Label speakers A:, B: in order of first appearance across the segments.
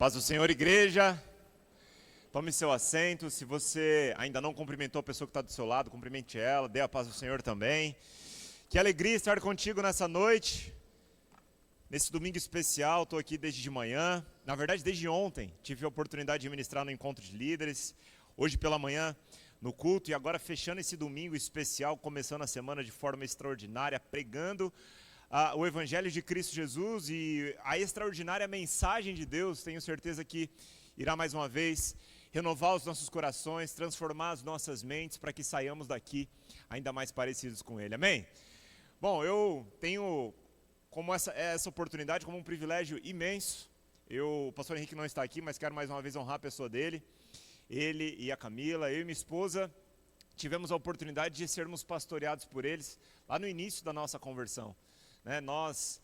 A: Paz do Senhor, igreja. Tome seu assento. Se você ainda não cumprimentou a pessoa que está do seu lado, cumprimente ela, dê a paz do Senhor também. Que alegria estar contigo nessa noite, nesse domingo especial. Estou aqui desde de manhã, na verdade desde ontem. Tive a oportunidade de ministrar no encontro de líderes, hoje pela manhã no culto, e agora fechando esse domingo especial, começando a semana de forma extraordinária, pregando o Evangelho de Cristo Jesus e a extraordinária mensagem de Deus. Tenho certeza que irá mais uma vez renovar os nossos corações, transformar as nossas mentes para que saiamos daqui ainda mais parecidos com Ele. Amém? Bom, eu tenho como essa oportunidade, como um privilégio imenso. O pastor Henrique não está aqui, mas quero mais uma vez honrar a pessoa dele. Ele e a Camila, eu e minha esposa, tivemos a oportunidade de sermos pastoreados por eles lá no início da nossa conversão. Nós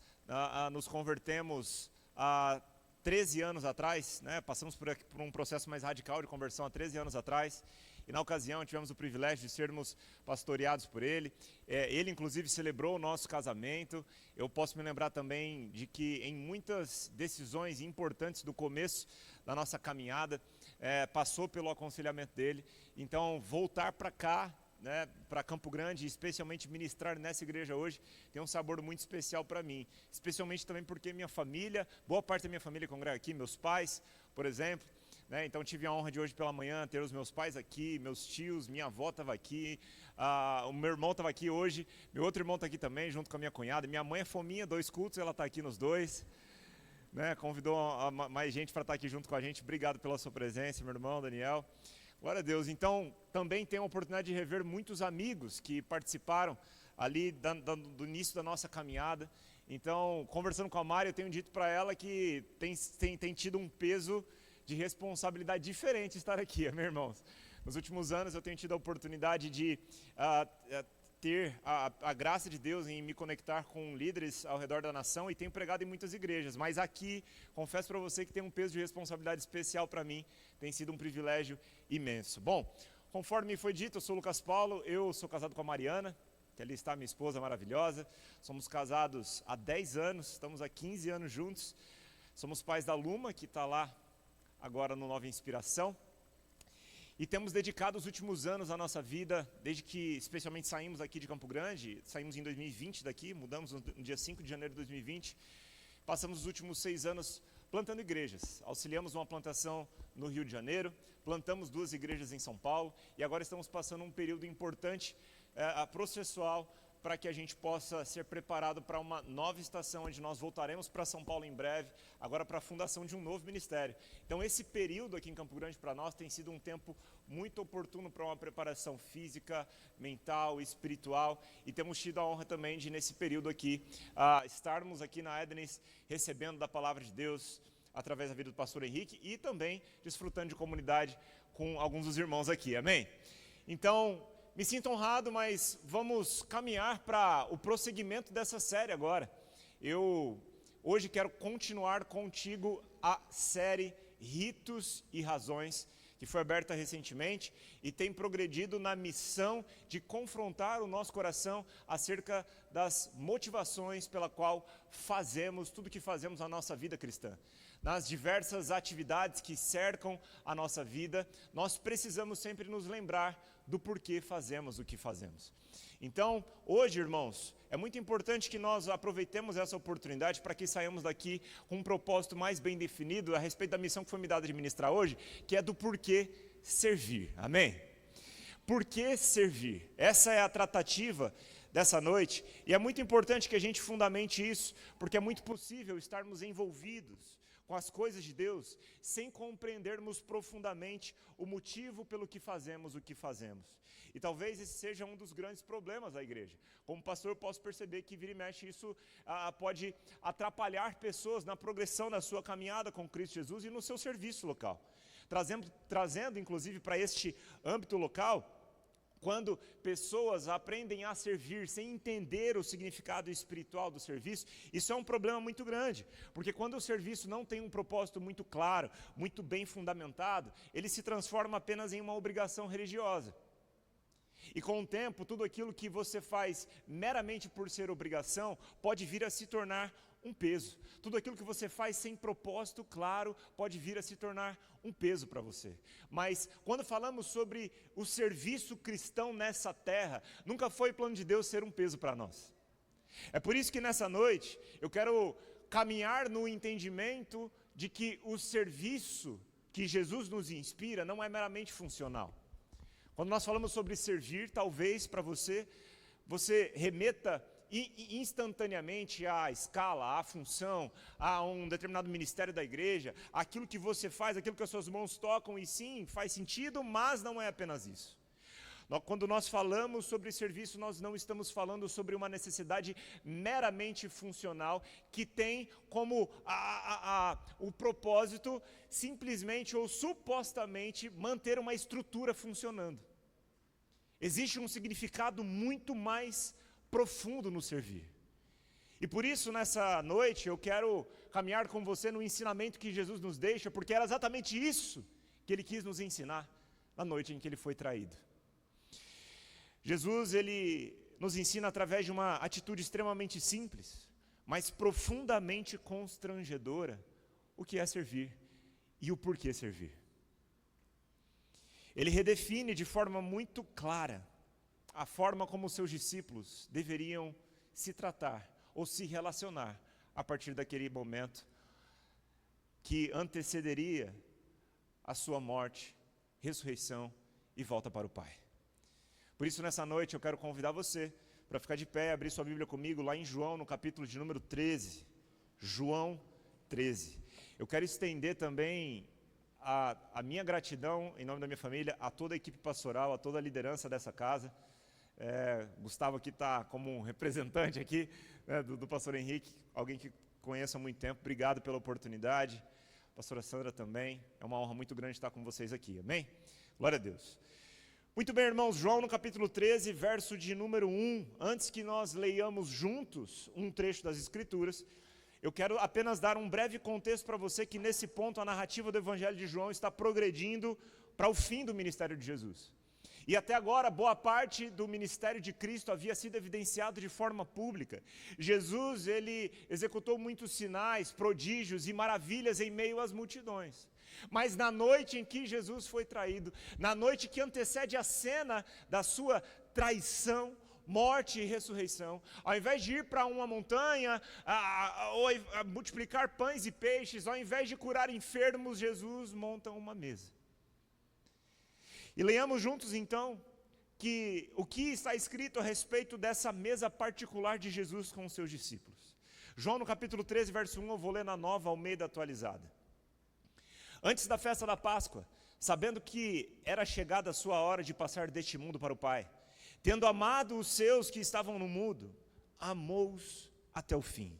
A: nos convertemos há 13 anos atrás, passamos por um processo mais radical de conversão há 13 anos atrás, e na ocasião tivemos o privilégio de sermos pastoreados por ele. Ele inclusive celebrou o nosso casamento. Eu posso me lembrar também de que em muitas decisões importantes do começo da nossa caminhada, passou pelo aconselhamento dele. Então voltar para cá, para Campo Grande, especialmente ministrar nessa igreja hoje, tem um sabor muito especial para mim, especialmente também porque minha família, boa parte da minha família congrega aqui, meus pais, por exemplo, então tive a honra de hoje pela manhã ter os meus pais aqui, meus tios, minha avó estava aqui, o meu irmão estava aqui hoje, meu outro irmão está aqui também, junto com a minha cunhada, minha mãe é fominha, 2 cultos, ela está aqui nos 2, convidou mais gente para estar aqui junto com a gente. Obrigado pela sua presença, meu irmão Daniel. Glória a Deus. Então, também tenho a oportunidade de rever muitos amigos que participaram ali do início da nossa caminhada. Então, conversando com a Mari, eu tenho dito para ela que tem tido um peso de responsabilidade diferente estar aqui, meus irmãos. Nos últimos anos, eu tenho tido a oportunidade de ter a graça de Deus em me conectar com líderes ao redor da nação, e tenho pregado em muitas igrejas, mas aqui, confesso para você que tem um peso de responsabilidade especial para mim, tem sido um privilégio imenso. Bom, conforme foi dito, eu sou Lucas Paulo, eu sou casado com a Mariana, que ali está minha esposa maravilhosa, somos casados há 10 anos, estamos há 15 anos juntos, somos pais da Luma, que está lá agora no Nova Inspiração, e temos dedicado os últimos anos da nossa vida, desde que especialmente saímos aqui de Campo Grande, saímos em 2020 daqui, mudamos no dia 5 de janeiro de 2020, passamos os últimos 6 anos plantando igrejas, auxiliamos uma plantação no Rio de Janeiro, plantamos 2 igrejas em São Paulo, e agora estamos passando um período importante processual, para que a gente possa ser preparado para uma nova estação, onde nós voltaremos para São Paulo em breve, agora para a fundação de um novo ministério. Então esse período aqui em Campo Grande para nós tem sido um tempo muito oportuno para uma preparação física, mental, espiritual, e temos tido a honra também de nesse período aqui, estarmos aqui na Ednes, recebendo da palavra de Deus, através da vida do pastor Henrique, e também desfrutando de comunidade com alguns dos irmãos aqui, amém? Então, me sinto honrado, mas vamos caminhar para o prosseguimento dessa série agora. Eu hoje quero continuar contigo a série Ritos e Razões, que foi aberta recentemente e tem progredido na missão de confrontar o nosso coração acerca das motivações pela qual fazemos tudo que fazemos na nossa vida cristã. Nas diversas atividades que cercam a nossa vida, nós precisamos sempre nos lembrar do porquê fazemos o que fazemos. Então, hoje, irmãos, é muito importante que nós aproveitemos essa oportunidade para que saiamos daqui com um propósito mais bem definido a respeito da missão que foi me dada de ministrar hoje, que é do porquê servir. Amém? Por que servir? Essa é a tratativa dessa noite, e é muito importante que a gente fundamente isso, porque é muito possível estarmos envolvidos com as coisas de Deus, sem compreendermos profundamente o motivo pelo que fazemos o que fazemos. E talvez esse seja um dos grandes problemas da igreja. Como pastor, eu posso perceber que vira e mexe isso pode atrapalhar pessoas na progressão da sua caminhada com Cristo Jesus e no seu serviço local. Trazendo inclusive para este âmbito local, quando pessoas aprendem a servir sem entender o significado espiritual do serviço, isso é um problema muito grande, porque quando o serviço não tem um propósito muito claro, muito bem fundamentado, ele se transforma apenas em uma obrigação religiosa. E com o tempo, tudo aquilo que você faz meramente por ser obrigação, pode vir a se tornar um peso. Tudo aquilo que você faz sem propósito claro pode vir a se tornar um peso para você. Mas quando falamos sobre o serviço cristão nessa terra, nunca foi plano de Deus ser um peso para nós. É por isso que nessa noite eu quero caminhar no entendimento de que o serviço que Jesus nos inspira não é meramente funcional. Quando nós falamos sobre servir, talvez para você remeta instantaneamente à escala, à função, a um determinado ministério da igreja, aquilo que você faz, aquilo que as suas mãos tocam, e sim, faz sentido, mas não é apenas isso. Quando nós falamos sobre serviço, nós não estamos falando sobre uma necessidade meramente funcional, que tem como o propósito, simplesmente ou supostamente, manter uma estrutura funcionando. Existe um significado muito mais profundo no servir. E por isso, nessa noite, eu quero caminhar com você no ensinamento que Jesus nos deixa, porque era exatamente isso que Ele quis nos ensinar na noite em que Ele foi traído. Jesus, Ele nos ensina através de uma atitude extremamente simples, mas profundamente constrangedora, o que é servir e o porquê servir. Ele redefine de forma muito clara a forma como os seus discípulos deveriam se tratar ou se relacionar a partir daquele momento que antecederia a sua morte, ressurreição e volta para o Pai. Por isso, nessa noite, eu quero convidar você para ficar de pé e abrir sua Bíblia comigo lá em João, no capítulo de número 13. João 13. Eu quero estender também a minha gratidão, em nome da minha família, a toda a equipe pastoral, a toda a liderança dessa casa. Gustavo aqui está como um representante aqui, né, do pastor Henrique, alguém que conheço há muito tempo. Obrigado pela oportunidade. Pastora Sandra também. É uma honra muito grande estar com vocês aqui. Amém? Glória a Deus. Muito bem, irmãos, João no capítulo 13, verso de número 1, antes que nós leiamos juntos um trecho das Escrituras, eu quero apenas dar um breve contexto para você que nesse ponto a narrativa do Evangelho de João está progredindo para o fim do ministério de Jesus. E até agora, boa parte do ministério de Cristo havia sido evidenciado de forma pública. Jesus, ele executou muitos sinais, prodígios e maravilhas em meio às multidões. Mas na noite em que Jesus foi traído, na noite que antecede a cena da sua traição, morte e ressurreição, ao invés de ir para uma montanha, ou a multiplicar pães e peixes, ao invés de curar enfermos, Jesus monta uma mesa. E leiamos juntos então o que está escrito a respeito dessa mesa particular de Jesus com os seus discípulos. João no capítulo 13, verso 1, eu vou ler na Nova Almeida atualizada. Antes da festa da Páscoa, sabendo que era chegada a sua hora de passar deste mundo para o Pai, tendo amado os seus que estavam no mundo, amou-os até o fim.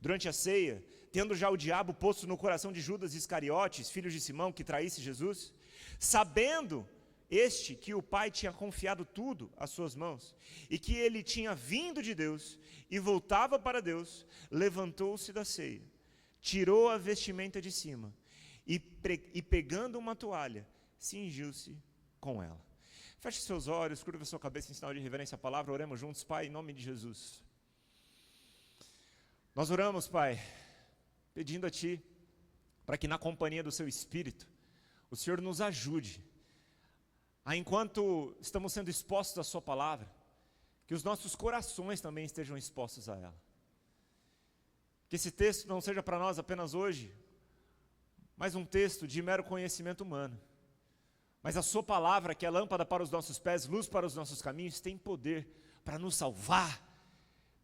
A: Durante a ceia, tendo já o diabo posto no coração de Judas Iscariotes, filho de Simão, que traísse Jesus, sabendo este que o Pai tinha confiado tudo às suas mãos, e que ele tinha vindo de Deus e voltava para Deus, levantou-se da ceia, tirou a vestimenta de cima, e pegando uma toalha, cingiu-se com ela. Feche seus olhos, curva sua cabeça em sinal de reverência à palavra, oremos juntos, Pai, em nome de Jesus. Nós oramos, Pai, pedindo a Ti, para que na companhia do Seu Espírito, o Senhor nos ajude, enquanto estamos sendo expostos à Sua palavra, que os nossos corações também estejam expostos a ela. Que esse texto não seja para nós apenas hoje, mas um texto de mero conhecimento humano. Mas a Sua palavra, que é lâmpada para os nossos pés, luz para os nossos caminhos, tem poder para nos salvar.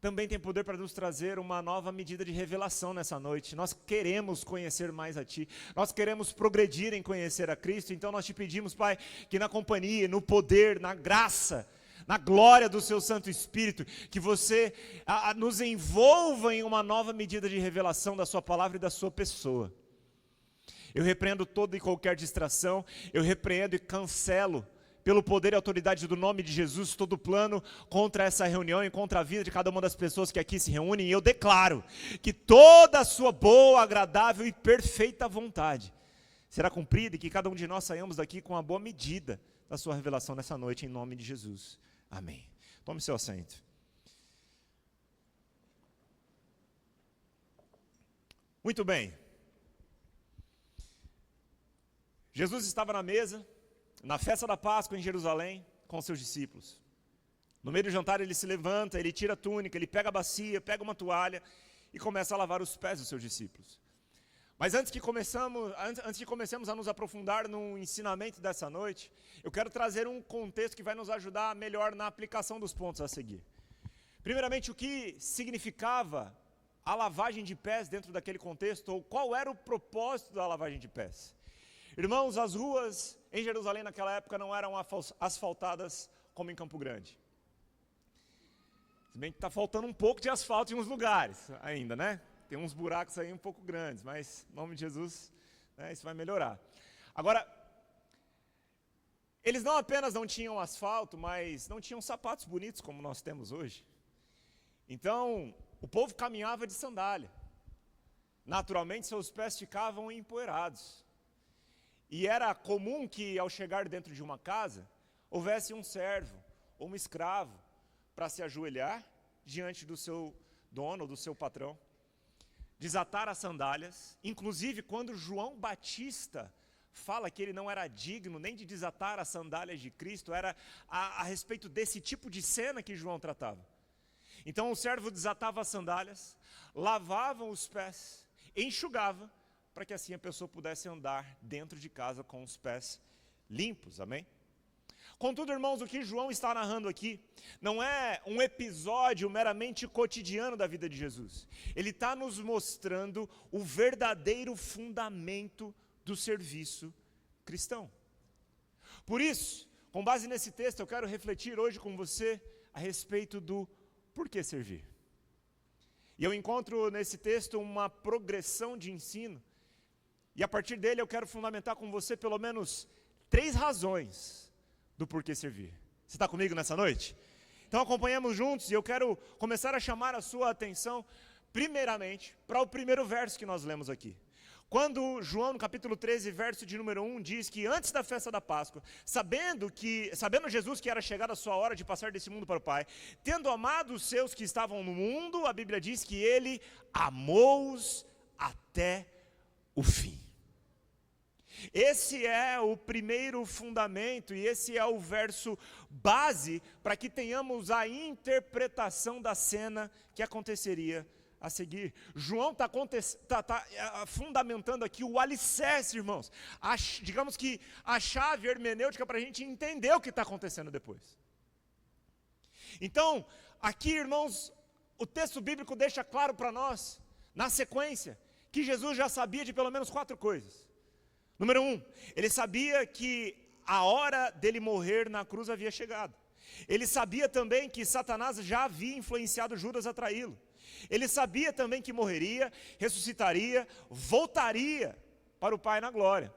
A: Também tem poder para nos trazer uma nova medida de revelação nessa noite. Nós queremos conhecer mais a Ti. Nós queremos progredir em conhecer a Cristo. Então nós Te pedimos, Pai, que na companhia, no poder, na graça, na glória do Seu Santo Espírito, que Você nos envolva em uma nova medida de revelação da Sua palavra e da Sua pessoa. Eu repreendo toda e qualquer distração, eu repreendo e cancelo, pelo poder e autoridade do nome de Jesus, todo plano contra essa reunião e contra a vida de cada uma das pessoas que aqui se reúnem. E eu declaro que toda a Sua boa, agradável e perfeita vontade será cumprida e que cada um de nós saiamos daqui com a boa medida da Sua revelação nessa noite, em nome de Jesus. Amém. Tome seu assento. Muito bem. Jesus estava na mesa, na festa da Páscoa em Jerusalém, com seus discípulos. No meio do jantar ele se levanta, ele tira a túnica, ele pega a bacia, pega uma toalha e começa a lavar os pés dos seus discípulos. Mas antes que comecemos a nos aprofundar no ensinamento dessa noite, eu quero trazer um contexto que vai nos ajudar melhor na aplicação dos pontos a seguir. Primeiramente, o que significava a lavagem de pés dentro daquele contexto, ou qual era o propósito da lavagem de pés? Irmãos, as ruas em Jerusalém naquela época não eram asfaltadas como em Campo Grande. Se bem que está faltando um pouco de asfalto em uns lugares ainda, né? Tem uns buracos aí um pouco grandes, mas em nome de Jesus, né, isso vai melhorar. Agora, eles não apenas não tinham asfalto, mas não tinham sapatos bonitos como nós temos hoje. Então, o povo caminhava de sandália. Naturalmente, seus pés ficavam empoeirados. E era comum que, ao chegar dentro de uma casa, houvesse um servo ou um escravo para se ajoelhar diante do seu dono ou do seu patrão, desatar as sandálias. Inclusive, quando João Batista fala que ele não era digno nem de desatar as sandálias de Cristo, era a respeito desse tipo de cena que João tratava. Então o servo desatava as sandálias, lavava os pés, enxugava, para que assim a pessoa pudesse andar dentro de casa com os pés limpos, amém? Contudo, irmãos, o que João está narrando aqui não é um episódio meramente cotidiano da vida de Jesus. Ele está nos mostrando o verdadeiro fundamento do serviço cristão. Por isso, com base nesse texto, eu quero refletir hoje com você a respeito do porquê servir. E eu encontro nesse texto uma progressão de ensino, e a partir dele eu quero fundamentar com você pelo menos 3 razões do porquê servir. Você está comigo nessa noite? Então acompanhamos juntos, e eu quero começar a chamar a sua atenção, primeiramente, para o primeiro verso que nós lemos aqui. Quando João, no capítulo 13, verso de número 1, diz que antes da festa da Páscoa, sabendo Jesus que era chegada a sua hora de passar desse mundo para o Pai, tendo amado os seus que estavam no mundo, a Bíblia diz que ele amou-os até o fim. Esse é o primeiro fundamento, e esse é o verso base para que tenhamos a interpretação da cena que aconteceria a seguir. João está fundamentando aqui o alicerce, irmãos. Digamos que a chave hermenêutica para a gente entender o que está acontecendo depois. Então, aqui, irmãos, o texto bíblico deixa claro para nós, na sequência, que Jesus já sabia de pelo menos 4 coisas. Número 1, ele sabia que a hora dele morrer na cruz havia chegado. Ele sabia também que Satanás já havia influenciado Judas a traí-lo. Ele sabia também que morreria, ressuscitaria, voltaria para o Pai na glória.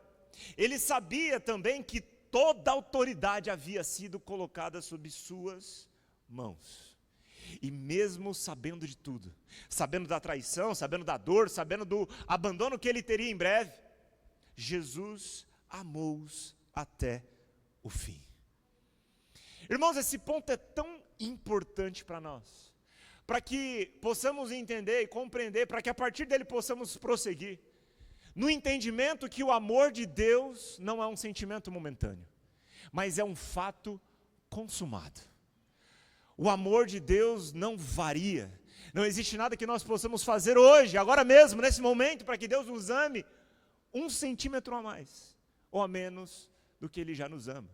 A: Ele sabia também que toda a autoridade havia sido colocada sob suas mãos. E mesmo sabendo de tudo, sabendo da traição, sabendo da dor, sabendo do abandono que ele teria em breve, Jesus amou-os até o fim. Irmãos, esse ponto é tão importante para nós, para que possamos entender e compreender, para que a partir dele possamos prosseguir, no entendimento que o amor de Deus não é um sentimento momentâneo, mas é um fato consumado. O amor de Deus não varia, não existe nada que nós possamos fazer hoje, agora mesmo, nesse momento, para que Deus nos ame 1 centímetro a mais ou a menos do que Ele já nos ama.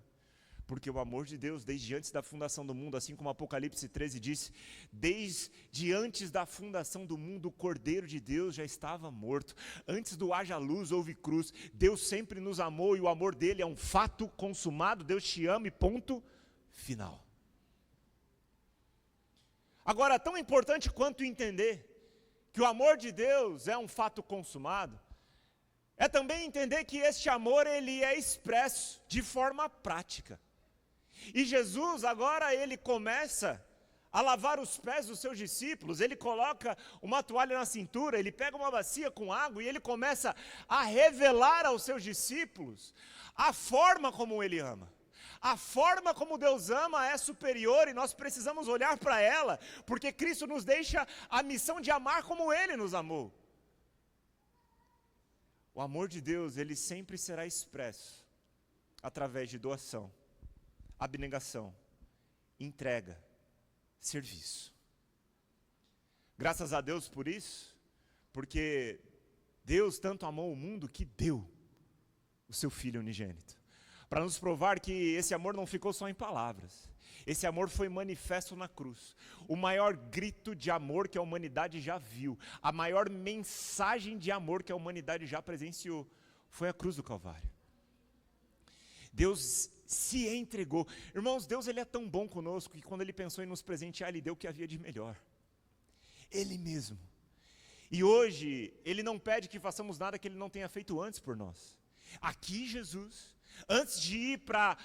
A: Porque o amor de Deus, desde antes da fundação do mundo, assim como Apocalipse 13 diz, desde antes da fundação do mundo, o Cordeiro de Deus já estava morto. Antes do haja luz, houve cruz. Deus sempre nos amou e o amor dele é um fato consumado. Deus te ama e ponto final. Agora, tão importante quanto entender que o amor de Deus é um fato consumado, é também entender que este amor, ele é expresso de forma prática. E Jesus agora, ele começa a lavar os pés dos seus discípulos, ele coloca uma toalha na cintura, ele pega uma bacia com água e ele começa a revelar aos seus discípulos a forma como ele ama. A forma como Deus ama é superior e nós precisamos olhar para ela, porque Cristo nos deixa a missão de amar como Ele nos amou. O amor de Deus, ele sempre será expresso através de doação, abnegação, entrega, serviço. Graças a Deus por isso, porque Deus tanto amou o mundo que deu o seu Filho unigênito, para nos provar que esse amor não ficou só em palavras, esse amor foi manifesto na cruz. O maior grito de amor que a humanidade já viu, a maior mensagem de amor que a humanidade já presenciou, foi a cruz do Calvário. Deus se entregou. Irmãos, Deus ele é tão bom conosco que quando Ele pensou em nos presentear, Ele deu o que havia de melhor. Ele mesmo. E hoje, Ele não pede que façamos nada que Ele não tenha feito antes por nós. Aqui Jesus, antes de ir para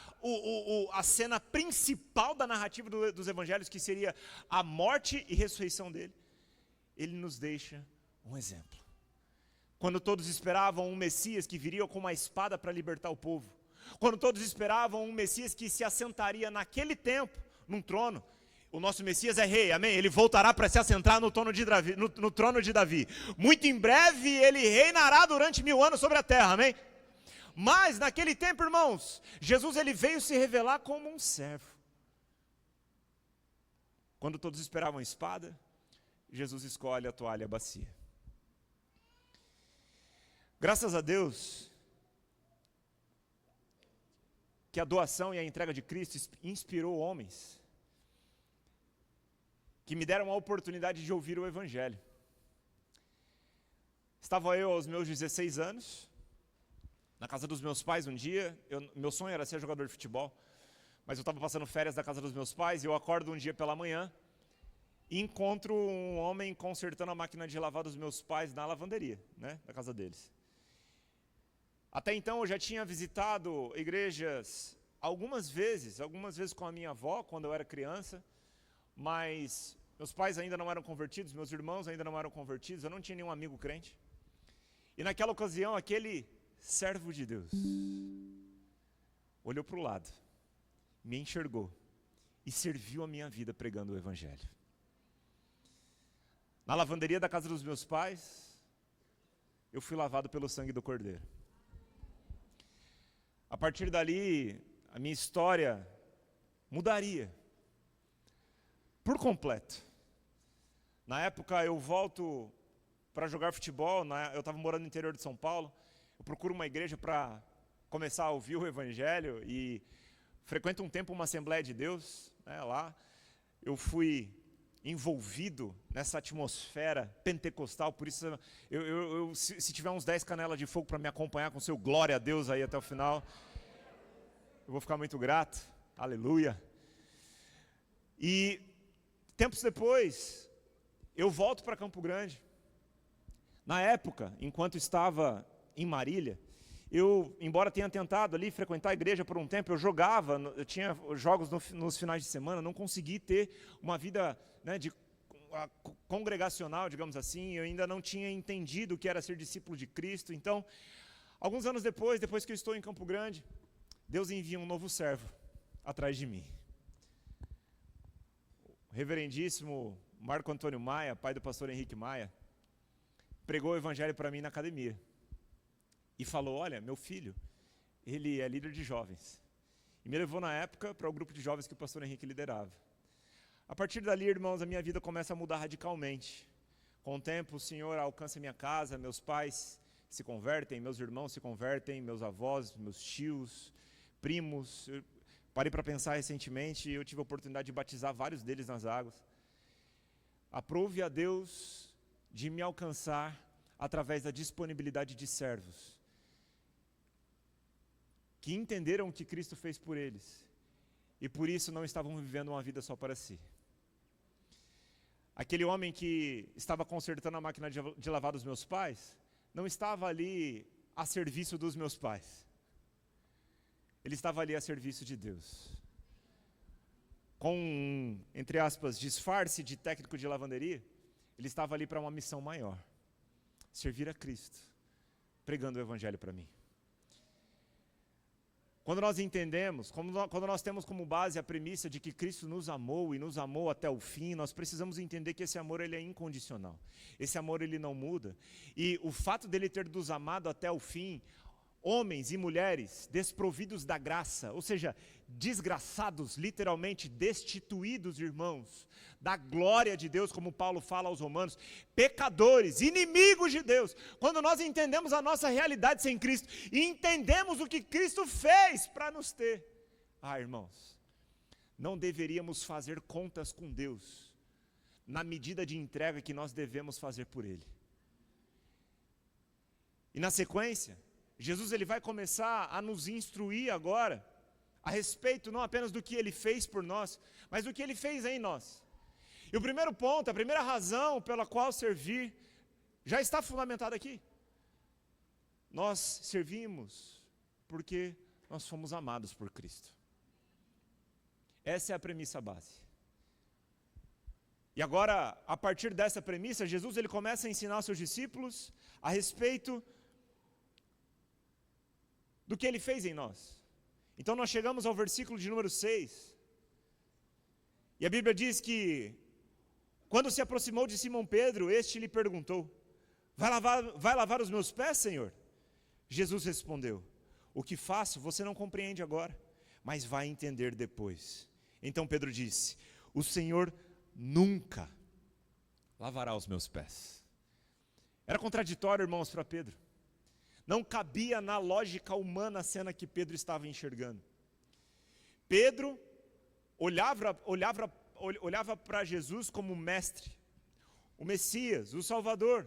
A: a cena principal da narrativa dos evangelhos, que seria a morte e ressurreição dele, Ele nos deixa um exemplo. Quando todos esperavam um Messias que viria com uma espada para libertar o povo, quando todos esperavam um Messias que se assentaria naquele tempo, num trono, o nosso Messias é rei, amém? Ele voltará para se assentar no trono de Davi. Muito em breve ele reinará durante 1000 anos sobre a terra, amém? Mas naquele tempo, irmãos, Jesus ele veio se revelar como um servo. Quando todos esperavam a espada, Jesus escolhe a toalha e a bacia. Graças a Deus que a doação e a entrega de Cristo inspirou homens que me deram a oportunidade de ouvir o Evangelho. Estava eu aos meus 16 anos, na casa dos meus pais um dia. Meu sonho era ser jogador de futebol, mas eu estava passando férias da casa dos meus pais, e eu acordo um dia pela manhã e encontro um homem consertando a máquina de lavar dos meus pais na lavanderia, né, da casa deles. Até então eu já tinha visitado igrejas algumas vezes com a minha avó, quando eu era criança, mas meus pais ainda não eram convertidos, meus irmãos ainda não eram convertidos, eu não tinha nenhum amigo crente. E naquela ocasião, aquele servo de Deus olhou para o lado, me enxergou e serviu a minha vida pregando o Evangelho. Na lavanderia da casa dos meus pais, eu fui lavado pelo sangue do Cordeiro. A partir dali, a minha história mudaria por completo. Na época eu volto para jogar futebol, eu estava morando no interior de São Paulo, eu procuro uma igreja para começar a ouvir o Evangelho e frequento um tempo uma Assembleia de Deus, né, lá. Eu fui envolvido nessa atmosfera pentecostal, por isso se tiver uns 10 canelas de fogo para me acompanhar com seu glória a Deus aí até o final, eu vou ficar muito grato, aleluia. E tempos depois, eu volto para Campo Grande. Na época, enquanto estava em Marília, eu, embora tenha tentado ali frequentar a igreja por um tempo, eu tinha jogos nos finais de semana, não consegui ter uma vida, né, congregacional, digamos assim. Eu ainda não tinha entendido o que era ser discípulo de Cristo. Então, alguns anos depois que eu estou em Campo Grande, Deus envia um novo servo atrás de mim. O reverendíssimo Marco Antônio Maia, pai do pastor Henrique Maia, pregou o Evangelho para mim na academia. E falou: olha, meu filho, ele é líder de jovens. E me levou na época para o grupo de jovens que o pastor Henrique liderava. A partir dali, irmãos, a minha vida começa a mudar radicalmente. Com o tempo, o Senhor alcança minha casa, meus pais se convertem, meus irmãos se convertem, meus avós, meus tios, primos. Eu parei para pensar recentemente e eu tive a oportunidade de batizar vários deles nas águas. Aprove a Deus de me alcançar através da disponibilidade de servos que entenderam o que Cristo fez por eles e por isso não estavam vivendo uma vida só para si. Aquele homem que estava consertando a máquina de lavar dos meus pais não estava ali a serviço dos meus pais. Ele estava ali a serviço de Deus. Com, entre aspas, disfarce de técnico de lavanderia, ele estava ali para uma missão maior: servir a Cristo, pregando o Evangelho para mim. quando nós entendemos, quando nós temos como base a premissa de que Cristo nos amou e nos amou até o fim, nós precisamos entender que esse amor ele é incondicional. Esse amor ele não muda. E o fato dele ter nos amado até o fim, homens e mulheres desprovidos da graça, ou seja, desgraçados, literalmente destituídos, irmãos, da glória de Deus, como Paulo fala aos Romanos, pecadores, inimigos de Deus. Quando nós entendemos a nossa realidade sem Cristo e entendemos o que Cristo fez para nos ter, irmãos, não deveríamos fazer contas com Deus na medida de entrega que nós devemos fazer por Ele. E na sequência, Jesus ele vai começar a nos instruir agora a respeito não apenas do que Ele fez por nós, mas do que Ele fez em nós. E o primeiro ponto, a primeira razão pela qual servir, já está fundamentado aqui. Nós servimos porque nós fomos amados por Cristo. Essa é a premissa base. E agora, a partir dessa premissa, Jesus ele começa a ensinar aos seus discípulos a respeito do que Ele fez em nós. Então nós chegamos ao versículo de número 6, e a Bíblia diz que, quando se aproximou de Simão Pedro, este lhe perguntou: vai lavar os meus pés, Senhor? Jesus respondeu: o que faço você não compreende agora, mas vai entender depois. Então Pedro disse: o Senhor nunca lavará os meus pés. Era contraditório, irmãos, para Pedro. Não cabia na lógica humana a cena que Pedro estava enxergando. Pedro olhava para Jesus como mestre, o Messias, o Salvador.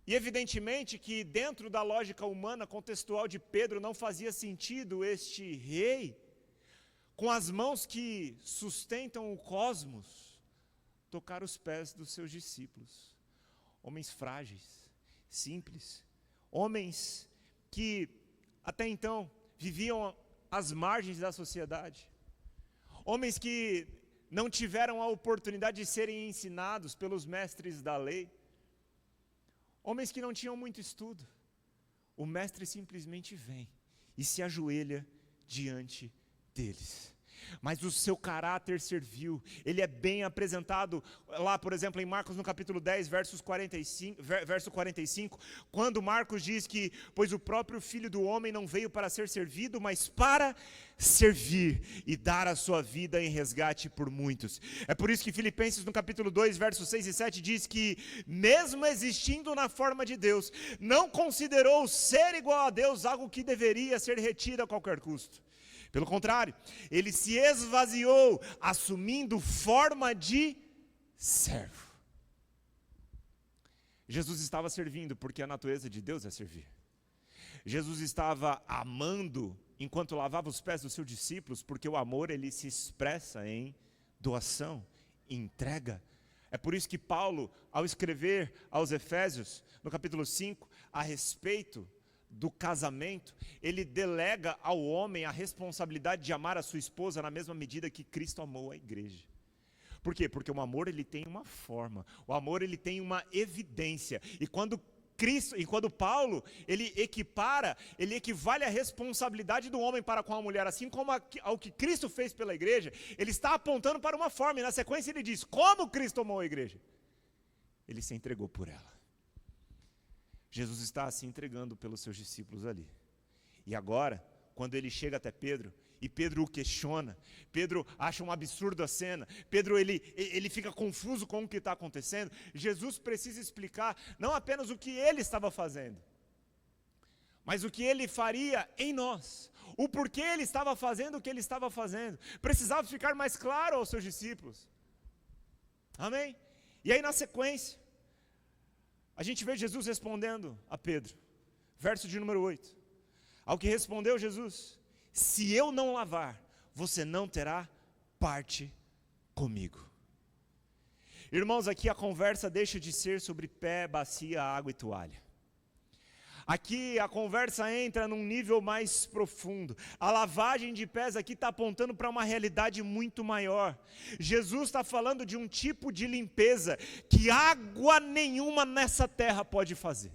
A: E evidentemente que dentro da lógica humana contextual de Pedro não fazia sentido este rei, com as mãos que sustentam o cosmos, tocar os pés dos seus discípulos. Homens frágeis, simples, homens que até então viviam às margens da sociedade, homens que não tiveram a oportunidade de serem ensinados pelos mestres da lei, homens que não tinham muito estudo. O mestre simplesmente vem e se ajoelha diante deles. Mas o seu caráter servil, ele é bem apresentado lá, por exemplo, em Marcos no capítulo 10, verso 45, quando Marcos diz que, pois o próprio Filho do Homem não veio para ser servido, mas para servir e dar a sua vida em resgate por muitos. É por isso que Filipenses no capítulo 2, versos 6 e 7 diz que, mesmo existindo na forma de Deus, não considerou ser igual a Deus algo que deveria ser retido a qualquer custo. Pelo contrário, ele se esvaziou, assumindo forma de servo. Jesus estava servindo porque a natureza de Deus é servir. Jesus estava amando enquanto lavava os pés dos seus discípulos, porque o amor ele se expressa em doação, entrega. É por isso que Paulo, ao escrever aos Efésios, no capítulo 5, a respeito do casamento, ele delega ao homem a responsabilidade de amar a sua esposa na mesma medida que Cristo amou a igreja. Por quê? Porque o amor ele tem uma forma, o amor ele tem uma evidência, e quando Paulo, ele equivale a responsabilidade do homem para com a mulher, assim como ao que Cristo fez pela igreja, ele está apontando para uma forma, e na sequência ele diz, como Cristo amou a igreja? Ele se entregou por ela. Jesus está se entregando pelos seus discípulos ali. E agora, quando ele chega até Pedro, e Pedro o questiona, Pedro acha um absurdo a cena, Pedro ele fica confuso com o que está acontecendo, Jesus precisa explicar não apenas o que ele estava fazendo, mas o que ele faria em nós, o porquê ele estava fazendo o que ele estava fazendo. Precisava ficar mais claro aos seus discípulos. Amém? E aí na sequência, a gente vê Jesus respondendo a Pedro, verso de número 8, ao que respondeu Jesus: se eu não lavar, você não terá parte comigo. Irmãos, aqui a conversa deixa de ser sobre pé, bacia, água e toalha. Aqui a conversa entra num nível mais profundo. A lavagem de pés aqui está apontando para uma realidade muito maior. Jesus está falando de um tipo de limpeza que água nenhuma nessa terra pode fazer.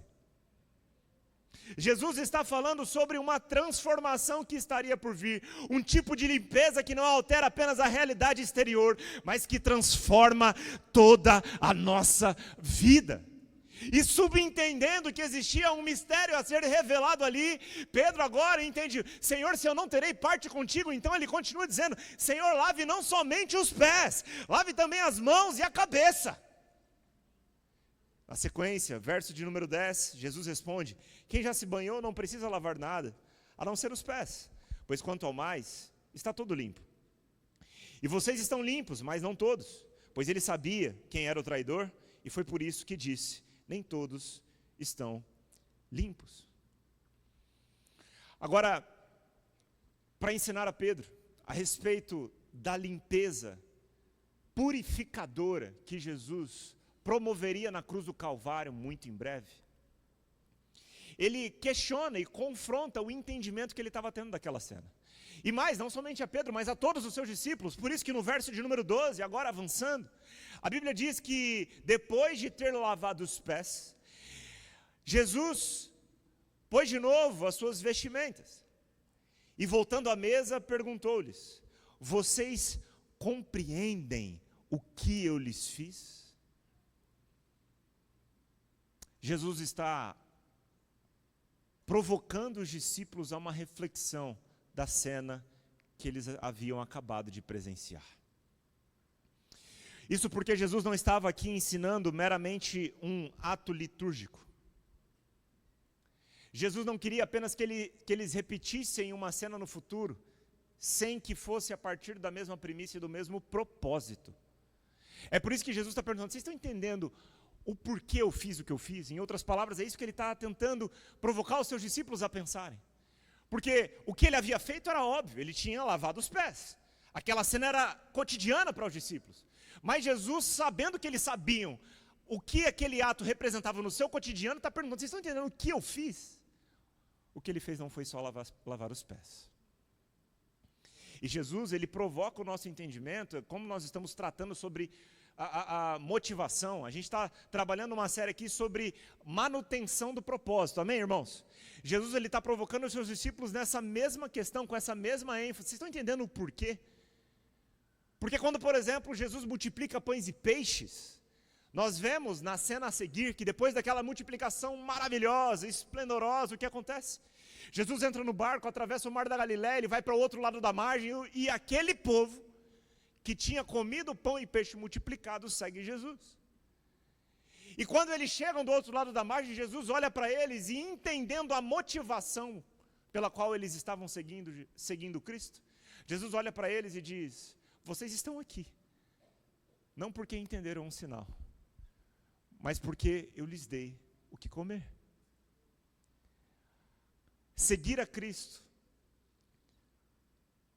A: Jesus está falando sobre uma transformação que estaria por vir, um tipo de limpeza que não altera apenas a realidade exterior, mas que transforma toda a nossa vida. E subentendendo que existia um mistério a ser revelado ali, Pedro agora entende: Senhor, se eu não terei parte contigo, então ele continua dizendo: Senhor, lave não somente os pés, lave também as mãos e a cabeça. Na sequência, verso de número 10, Jesus responde: quem já se banhou não precisa lavar nada, a não ser os pés, pois quanto ao mais, está todo limpo. E vocês estão limpos, mas não todos, pois ele sabia quem era o traidor, e foi por isso que disse: nem todos estão limpos. Agora, para ensinar a Pedro a respeito da limpeza purificadora que Jesus promoveria na cruz do Calvário muito em breve, ele questiona e confronta o entendimento que ele estava tendo daquela cena. E mais, não somente a Pedro, mas a todos os seus discípulos. Por isso que no verso de número 12, agora avançando, a Bíblia diz que depois de ter lavado os pés, Jesus pôs de novo as suas vestimentas e, voltando à mesa, perguntou-lhes: vocês compreendem o que eu lhes fiz? Jesus está provocando os discípulos a uma reflexão da cena que eles haviam acabado de presenciar. Isso porque Jesus não estava aqui ensinando meramente um ato litúrgico. Jesus não queria apenas que eles repetissem uma cena no futuro, sem que fosse a partir da mesma premissa e do mesmo propósito. É por isso que Jesus está perguntando: vocês estão entendendo o porquê eu fiz o que eu fiz? Em outras palavras, é isso que ele está tentando provocar os seus discípulos a pensarem. Porque o que ele havia feito era óbvio, ele tinha lavado os pés. Aquela cena era cotidiana para os discípulos. Mas Jesus, sabendo que eles sabiam o que aquele ato representava no seu cotidiano, está perguntando: vocês estão entendendo o que eu fiz? O que ele fez não foi só lavar os pés. E Jesus, ele provoca o nosso entendimento, como nós estamos tratando sobre a motivação. A gente está trabalhando uma série aqui sobre manutenção do propósito, amém, irmãos? Jesus, ele está provocando os seus discípulos nessa mesma questão, com essa mesma ênfase. Vocês estão entendendo o porquê? Porque quando, por exemplo, Jesus multiplica pães e peixes, nós vemos na cena a seguir que depois daquela multiplicação maravilhosa, esplendorosa, o que acontece? Jesus entra no barco, atravessa o mar da Galileia, ele vai para o outro lado da margem, e aquele povo que tinha comido pão e peixe multiplicado segue Jesus. E quando eles chegam do outro lado da margem, Jesus olha para eles e, entendendo a motivação pela qual eles estavam seguindo Cristo, Jesus olha para eles e diz: vocês estão aqui, não porque entenderam um sinal, mas porque eu lhes dei o que comer. Seguir a Cristo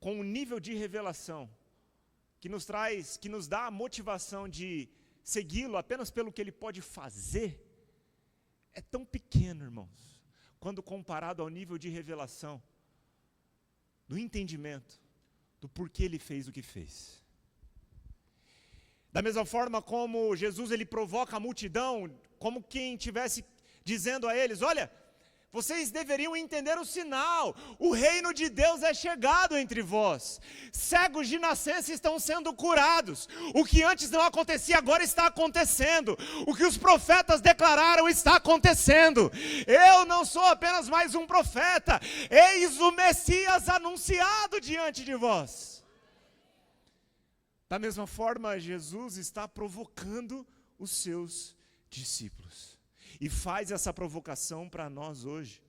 A: com um nível de revelação que nos dá a motivação de segui-lo apenas pelo que ele pode fazer, é tão pequeno, irmãos, quando comparado ao nível de revelação, do entendimento, do porquê ele fez o que fez. Da mesma forma como Jesus, ele provoca a multidão, como quem estivesse dizendo a eles: olha, vocês deveriam entender o sinal, o reino de Deus é chegado entre vós, cegos de nascença estão sendo curados, o que antes não acontecia agora está acontecendo, o que os profetas declararam está acontecendo, eu não sou apenas mais um profeta, eis o Messias anunciado diante de vós. Da mesma forma, Jesus está provocando os seus discípulos. E faz essa provocação para nós hoje.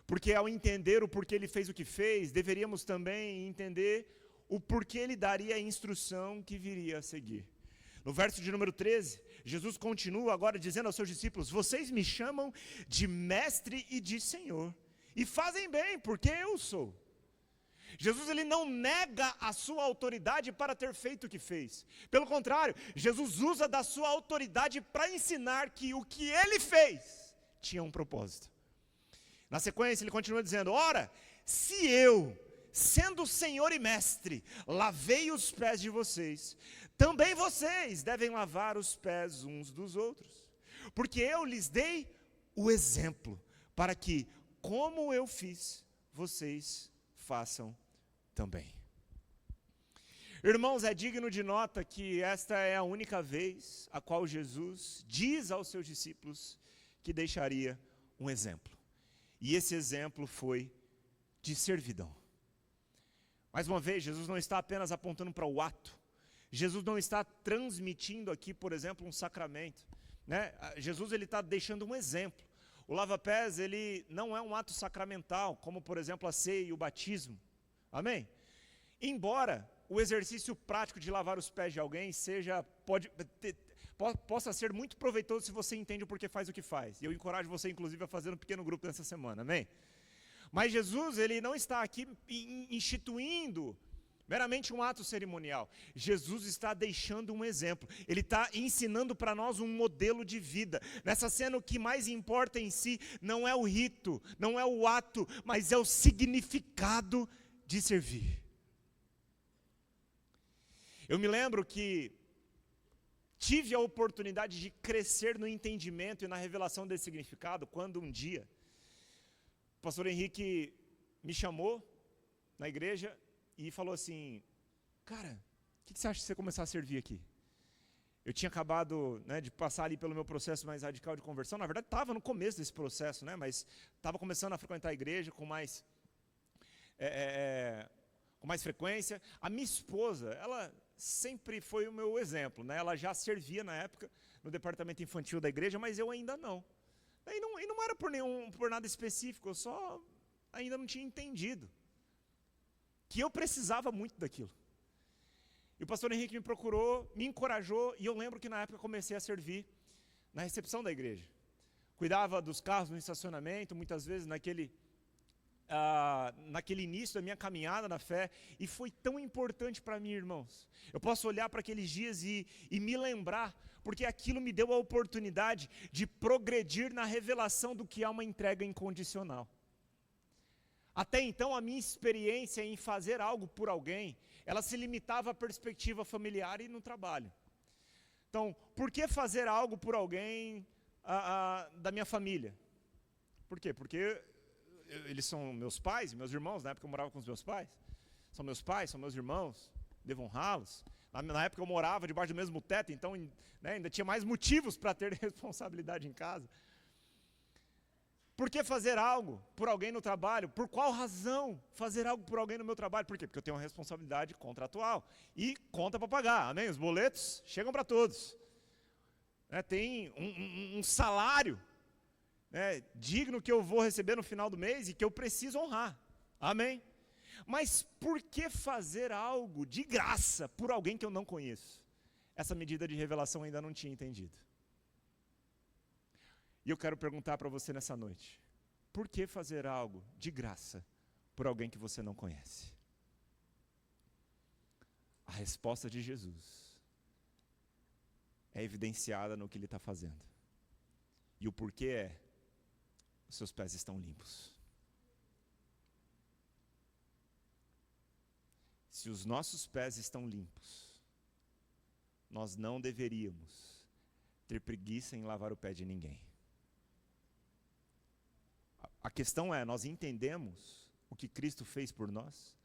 A: Porque ao entender o porquê ele fez o que fez, deveríamos também entender o porquê ele daria a instrução que viria a seguir. No verso de número 13, Jesus continua agora dizendo aos seus discípulos: vocês me chamam de mestre e de Senhor, e fazem bem, porque eu sou. Jesus, ele não nega a sua autoridade para ter feito o que fez. Pelo contrário, Jesus usa da sua autoridade para ensinar que o que ele fez tinha um propósito. Na sequência, ele continua dizendo: ora, se eu, sendo Senhor e Mestre, lavei os pés de vocês, também vocês devem lavar os pés uns dos outros. Porque eu lhes dei o exemplo, para que, como eu fiz, vocês façam também. Irmãos, é digno de nota que esta é a única vez a qual Jesus diz aos seus discípulos que deixaria um exemplo. E esse exemplo foi de servidão. Mais uma vez, Jesus não está apenas apontando para o ato. Jesus não está transmitindo aqui, por exemplo, um sacramento, né? Jesus ele está deixando um exemplo. O lava-pés ele não é um ato sacramental, como por exemplo a ceia e o batismo. Amém? Embora o exercício prático de lavar os pés de alguém possa ser muito proveitoso se você entende o porquê faz o que faz. E eu encorajo você, inclusive, a fazer um pequeno grupo nessa semana, amém? Mas Jesus, ele não está aqui instituindo meramente um ato cerimonial. Jesus está deixando um exemplo. Ele está ensinando para nós um modelo de vida. Nessa cena, o que mais importa em si não é o rito, não é o ato, mas é o significado de servir. Eu me lembro que tive a oportunidade de crescer no entendimento e na revelação desse significado, quando um dia o pastor Henrique me chamou na igreja e falou assim, cara, o que você acha de você começar a servir aqui? Eu tinha acabado, né, de passar ali pelo meu processo mais radical de conversão, na verdade estava no começo desse processo, né, mas estava começando a frequentar a igreja com mais frequência. A minha esposa, ela sempre foi o meu exemplo, né? Ela já servia na época no departamento infantil da igreja, mas eu ainda não. E não era por nada específico, eu só ainda não tinha entendido que eu precisava muito daquilo. E o pastor Henrique me procurou, me encorajou, e eu lembro que na época eu comecei a servir na recepção da igreja. Cuidava dos carros no estacionamento, muitas vezes naquele início da minha caminhada na fé, e foi tão importante para mim, irmãos. Eu posso olhar para aqueles dias e me lembrar, porque aquilo me deu a oportunidade de progredir na revelação do que é uma entrega incondicional. Até então, a minha experiência em fazer algo por alguém, ela se limitava à perspectiva familiar e no trabalho. Então, por que fazer algo por alguém da minha família? Por quê? Porque eles são meus pais e meus irmãos, na época eu morava com os meus pais. São meus pais, são meus irmãos, devo honrá-los. Na época eu morava debaixo do mesmo teto, então, né, ainda tinha mais motivos para ter responsabilidade em casa. Por que fazer algo por alguém no trabalho? Por qual razão fazer algo por alguém no meu trabalho? Por quê? Porque eu tenho uma responsabilidade contratual e conta para pagar, amém? Os boletos chegam para todos. Tem um salário, digno que eu vou receber no final do mês e que eu preciso honrar, amém? Mas por que fazer algo de graça por alguém que eu não conheço? Essa medida de revelação ainda não tinha entendido. E eu quero perguntar para você nessa noite, por que fazer algo de graça por alguém que você não conhece? A resposta de Jesus é evidenciada no que ele está fazendo. E o porquê é: os seus pés estão limpos. Se os nossos pés estão limpos, nós não deveríamos ter preguiça em lavar o pé de ninguém. A questão é, nós entendemos o que Cristo fez por nós?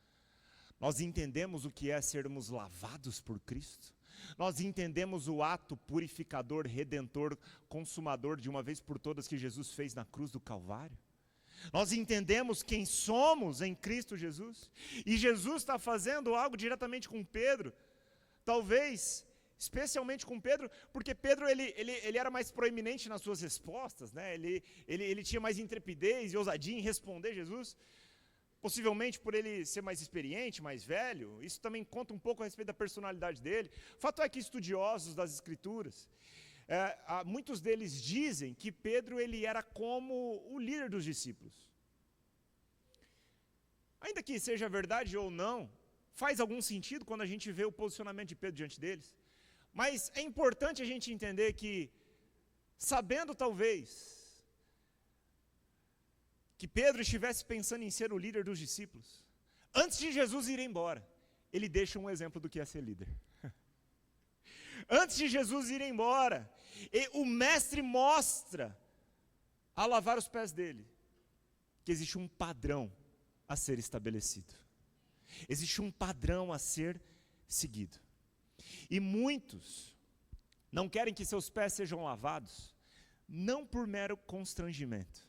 A: Nós entendemos o que é sermos lavados por Cristo? Nós entendemos o ato purificador, redentor, consumador de uma vez por todas que Jesus fez na cruz do Calvário? Nós entendemos quem somos em Cristo Jesus? E Jesus está fazendo algo diretamente com Pedro, talvez especialmente com Pedro, porque Pedro ele era mais proeminente nas suas respostas, né? Ele tinha mais intrepidez e ousadia em responder Jesus, possivelmente por ele ser mais experiente, mais velho. Isso também conta um pouco a respeito da personalidade dele. Fato é que estudiosos das Escrituras, muitos deles dizem que Pedro ele era como o líder dos discípulos. Ainda que seja verdade ou não, faz algum sentido quando a gente vê o posicionamento de Pedro diante deles. Mas é importante a gente entender que, sabendo talvez que Pedro estivesse pensando em ser o líder dos discípulos, antes de Jesus ir embora, ele deixa um exemplo do que é ser líder. Antes de Jesus ir embora, o mestre mostra a lavar os pés dele. que existe um padrão a ser estabelecido. Existe um padrão a ser seguido. E muitos não querem que seus pés sejam lavados, não por mero constrangimento.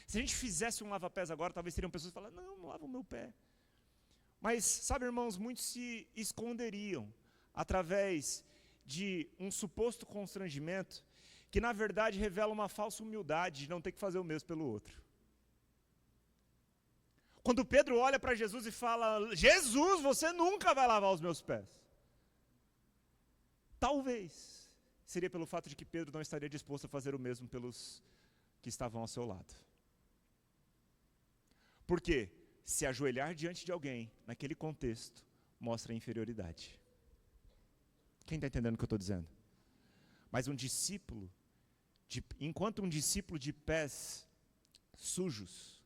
A: Se a gente fizesse um lava-pés agora, talvez teriam pessoas que falam, não lava o meu pé. Mas, sabe, irmãos, muitos se esconderiam através de um suposto constrangimento que, na verdade, revela uma falsa humildade de não ter que fazer o mesmo pelo outro. Quando Pedro olha para Jesus e fala, Jesus, você nunca vai lavar os meus pés. Talvez seria pelo fato de que Pedro não estaria disposto a fazer o mesmo pelos que estavam ao seu lado. Por quê? Se ajoelhar diante de alguém, naquele contexto, mostra inferioridade. Quem está entendendo o que eu estou dizendo? Mas enquanto um discípulo de pés sujos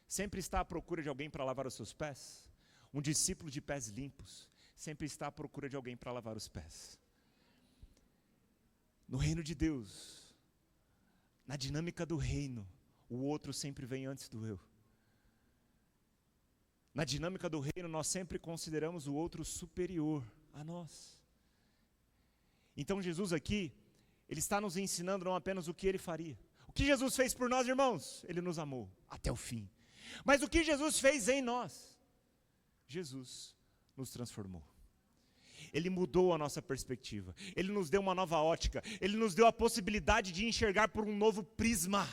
A: sempre está à procura de alguém para lavar os seus pés, um discípulo de pés limpos sempre está à procura de alguém para lavar os pés. No reino de Deus, na dinâmica do reino, o outro sempre vem antes do eu. Na dinâmica do reino, nós sempre consideramos o outro superior a nós. Então Jesus aqui, Ele está nos ensinando não apenas o que Ele faria. O que Jesus fez por nós, irmãos? Ele nos amou até o fim. Mas o que Jesus fez em nós? Jesus nos transformou. Ele mudou a nossa perspectiva. Ele nos deu uma nova ótica. Ele nos deu a possibilidade de enxergar por um novo prisma.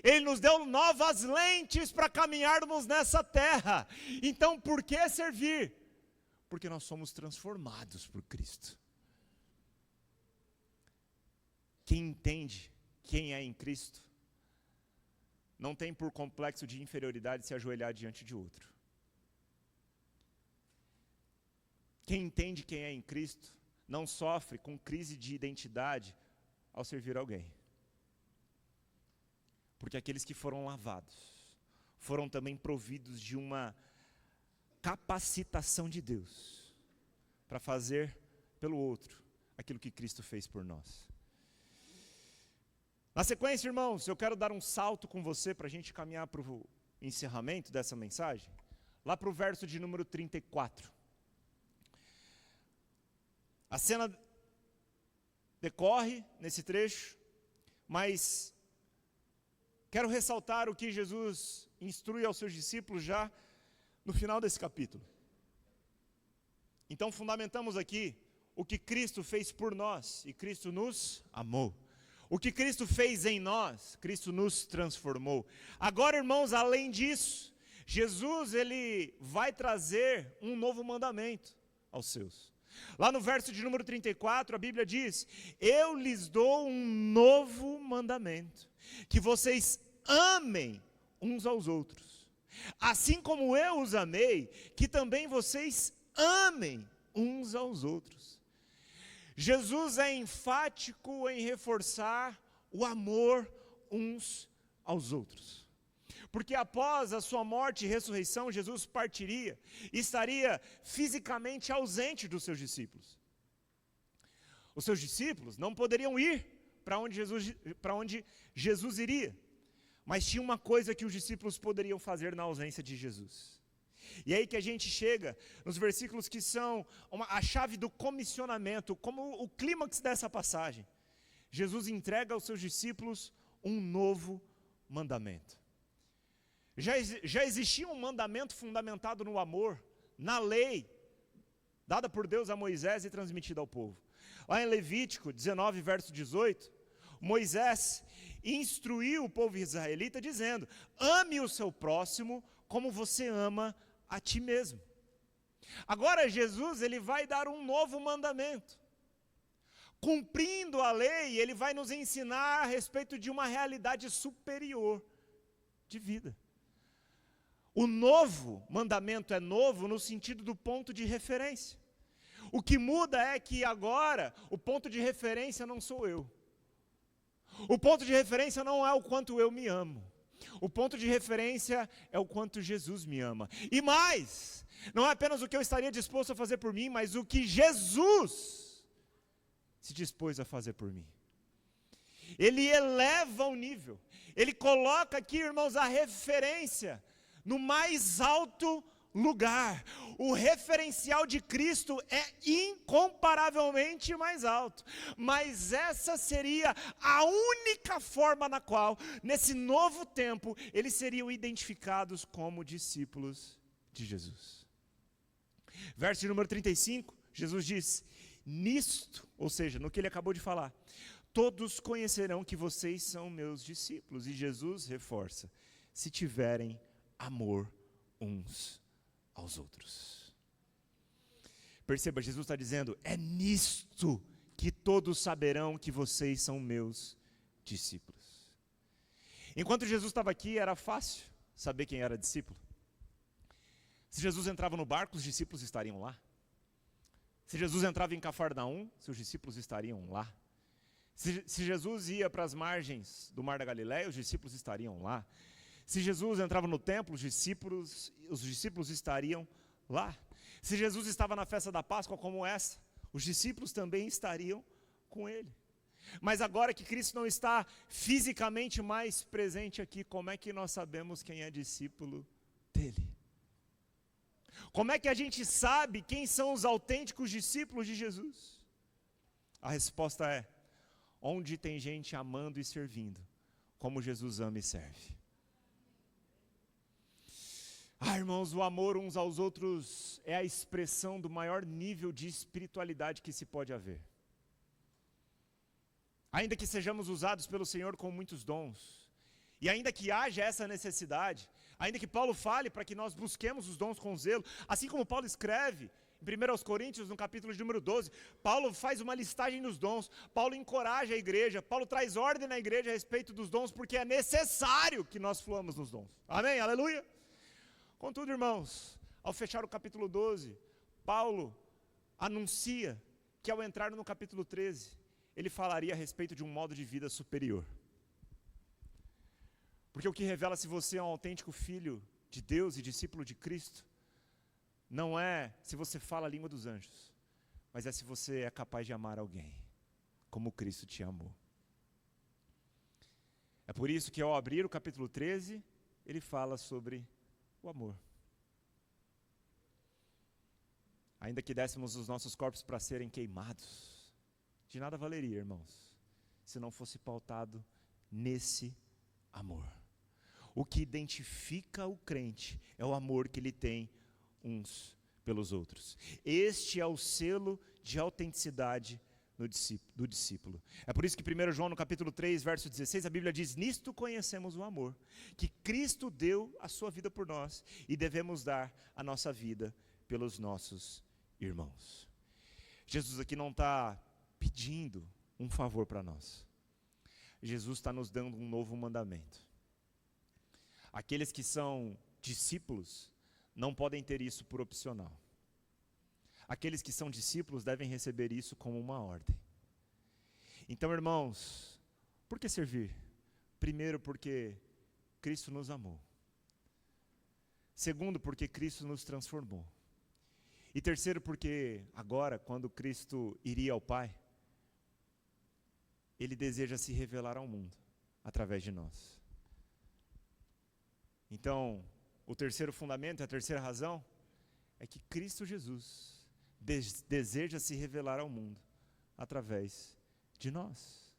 A: Ele nos deu novas lentes para caminharmos nessa terra. Então, por que servir? Porque nós somos transformados por Cristo. Quem entende quem é em Cristo, não tem por complexo de inferioridade se ajoelhar diante de outro. Quem entende quem é em Cristo, não sofre com crise de identidade ao servir alguém. Porque aqueles que foram lavados, foram também providos de uma capacitação de Deus, para fazer pelo outro aquilo que Cristo fez por nós. Na sequência, irmãos, eu quero dar um salto com você para a gente caminhar para o encerramento dessa mensagem, lá para o verso de número 34. A cena decorre nesse trecho, mas quero ressaltar o que Jesus instrui aos seus discípulos já no final desse capítulo. Então fundamentamos aqui o que Cristo fez por nós, e Cristo nos amou. O que Cristo fez em nós, Cristo nos transformou. Agora, irmãos, além disso, Jesus ele vai trazer um novo mandamento aos seus. Lá no verso de número 34, a Bíblia diz, eu lhes dou um novo mandamento, que vocês amem uns aos outros, assim como eu os amei, que também vocês amem uns aos outros. Jesus é enfático em reforçar o amor uns aos outros. Porque após a sua morte e ressurreição, Jesus partiria e estaria fisicamente ausente dos seus discípulos. Os seus discípulos não poderiam ir para onde Jesus iria. Mas tinha uma coisa que os discípulos poderiam fazer na ausência de Jesus. E aí que a gente chega nos versículos que são a chave do comissionamento, como o clímax dessa passagem. Jesus entrega aos seus discípulos um novo mandamento. Já existia um mandamento fundamentado no amor, na lei, dada por Deus a Moisés e transmitida ao povo. Lá em Levítico 19, verso 18, Moisés instruiu o povo israelita dizendo, ame o seu próximo como você ama a ti mesmo. Agora Jesus ele vai dar um novo mandamento. Cumprindo a lei, ele vai nos ensinar a respeito de uma realidade superior de vida. O novo mandamento é novo no sentido do ponto de referência. O que muda é que agora o ponto de referência não sou eu. O ponto de referência não é o quanto eu me amo. O ponto de referência é o quanto Jesus me ama. E mais, não é apenas o que eu estaria disposto a fazer por mim, mas o que Jesus se dispôs a fazer por mim. Ele eleva o nível. Ele coloca aqui, irmãos, a referência no mais alto lugar. O referencial de Cristo é incomparavelmente mais alto. Mas essa seria a única forma na qual, nesse novo tempo, eles seriam identificados como discípulos de Jesus. Verso de número 35, Jesus diz: nisto, ou seja, no que ele acabou de falar, todos conhecerão que vocês são meus discípulos. E Jesus reforça: se tiverem amor uns aos outros. Perceba, Jesus está dizendo: é nisto que todos saberão que vocês são meus discípulos. Enquanto Jesus estava aqui, era fácil saber quem era discípulo. Se Jesus entrava no barco, os discípulos estariam lá. Se Jesus entrava em Cafarnaum, seus discípulos estariam lá. Se Jesus ia para as margens do Mar da Galileia, os discípulos estariam lá. Se Jesus entrava no templo, os discípulos estariam lá. Se Jesus estava na festa da Páscoa como essa, os discípulos também estariam com ele. Mas agora que Cristo não está fisicamente mais presente aqui, como é que nós sabemos quem é discípulo dele? Como é que a gente sabe quem são os autênticos discípulos de Jesus? A resposta é: onde tem gente amando e servindo, como Jesus ama e serve. Irmãos, o amor uns aos outros é a expressão do maior nível de espiritualidade que se pode haver. Ainda que sejamos usados pelo Senhor com muitos dons, e ainda que haja essa necessidade, ainda que Paulo fale para que nós busquemos os dons com zelo, assim como Paulo escreve em 1 Coríntios, no capítulo de número 12, Paulo faz uma listagem dos dons, Paulo encoraja a igreja, Paulo traz ordem na igreja a respeito dos dons, porque é necessário que nós fluamos nos dons. Amém? Aleluia! Contudo, irmãos, ao fechar o capítulo 12, Paulo anuncia que ao entrar no capítulo 13, ele falaria a respeito de um modo de vida superior. Porque o que revela se você é um autêntico filho de Deus e discípulo de Cristo, não é se você fala a língua dos anjos, mas é se você é capaz de amar alguém, como Cristo te amou. É por isso que ao abrir o capítulo 13, ele fala sobre o amor. Ainda que dessemos os nossos corpos para serem queimados, de nada valeria, irmãos, se não fosse pautado nesse amor. O que identifica o crente é o amor que ele tem uns pelos outros. Este é o selo de autenticidade do discípulo. É por isso que 1 João no capítulo 3, verso 16, a Bíblia diz: nisto conhecemos o amor, que Cristo deu a sua vida por nós, e devemos dar a nossa vida pelos nossos irmãos. Jesus aqui não está pedindo um favor para nós. Jesus está nos dando um novo mandamento. Aqueles que são discípulos não podem ter isso por opcional. Aqueles que são discípulos devem receber isso como uma ordem. Então, irmãos, por que servir? Primeiro, porque Cristo nos amou. Segundo, porque Cristo nos transformou. E terceiro, porque agora, quando Cristo iria ao Pai, Ele deseja se revelar ao mundo através de nós. Então, o terceiro fundamento, a terceira razão, é que Cristo Jesus deseja se revelar ao mundo através de nós.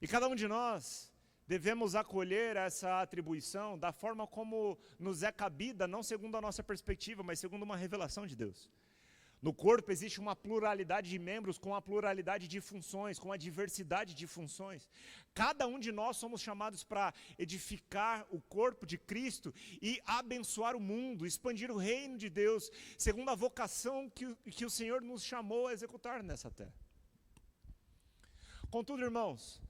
A: E cada um de nós devemos acolher essa atribuição da forma como nos é cabida, não segundo a nossa perspectiva, mas segundo uma revelação de Deus. No corpo existe uma pluralidade de membros com a pluralidade de funções, com a diversidade de funções. Cada um de nós somos chamados para edificar o corpo de Cristo e abençoar o mundo, expandir o reino de Deus, segundo a vocação que o Senhor nos chamou a executar nessa terra. Contudo, irmãos,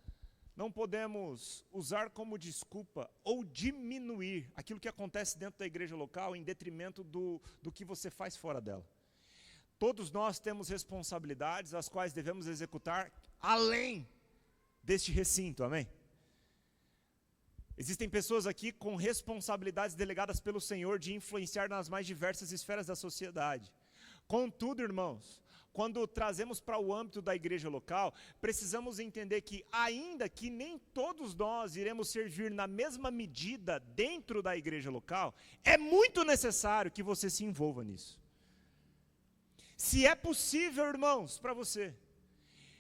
A: não podemos usar como desculpa ou diminuir aquilo que acontece dentro da igreja local em detrimento do que você faz fora dela. Todos nós temos responsabilidades as quais devemos executar além deste recinto, amém? Existem pessoas aqui com responsabilidades delegadas pelo Senhor de influenciar nas mais diversas esferas da sociedade. Contudo, irmãos, quando trazemos para o âmbito da igreja local, precisamos entender que, ainda que nem todos nós iremos servir na mesma medida dentro da igreja local, é muito necessário que você se envolva nisso. Se é possível, irmãos, para você.